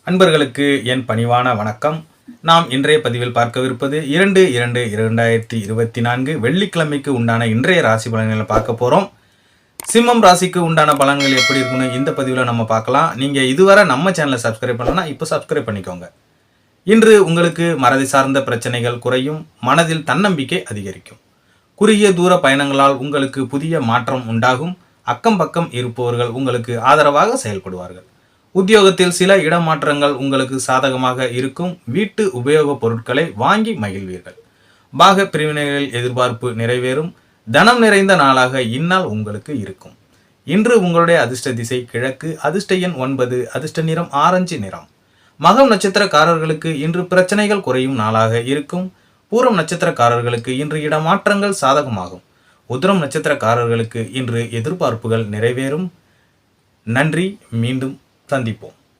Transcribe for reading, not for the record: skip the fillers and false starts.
அன்பர்களுக்கு என் பணிவான வணக்கம். நாம் இன்றைய பதிவில் பார்க்கவிருப்பது 2/2/2024 வெள்ளிக்கிழமைக்கு உண்டான இன்றைய ராசி பலன்களை பார்க்க போகிறோம். சிம்மம் ராசிக்கு உண்டான பலன்கள் எப்படி இருக்குன்னு இந்த பதிவில் நம்ம பார்க்கலாம். நீங்கள் இதுவரை நம்ம சேனலை சப்ஸ்கிரைப் பண்ணலன்னா இப்போ சப்ஸ்கிரைப் பண்ணிக்கோங்க. இன்று உங்களுக்கு மறதி சார்ந்த பிரச்சனைகள் குறையும், மனதில் தன்னம்பிக்கை அதிகரிக்கும். குறுகிய தூர பயணங்களால் உங்களுக்கு புதிய மாற்றம் உண்டாகும். அக்கம் பக்கம் இருப்பவர்கள் உங்களுக்கு ஆதரவாக செயல்படுவார்கள். உத்தியோகத்தில் சில இடமாற்றங்கள் உங்களுக்கு சாதகமாக இருக்கும். வீட்டு உபயோகப் பொருட்களை வாங்கி மகிழ்வீர்கள். பாக பிரிவினைகளில் எதிர்பார்ப்பு நிறைவேறும். தனம் நிறைந்த நாளாக இந்நாள் உங்களுக்கு இருக்கும். இன்று உங்களுடைய அதிர்ஷ்ட திசை கிழக்கு, அதிர்ஷ்ட எண் 9, அதிர்ஷ்ட நிறம் ஆரஞ்சு நிறம். மகம் நட்சத்திரக்காரர்களுக்கு இன்று பிரச்சனைகள் குறையும் நாளாக இருக்கும். பூரம் நட்சத்திரக்காரர்களுக்கு இன்று இடமாற்றங்கள் சாதகமாகும். உத்திரம் நட்சத்திரக்காரர்களுக்கு இன்று எதிர்பார்ப்புகள் நிறைவேறும். நன்றி. மீண்டும் சந்திப்போம்.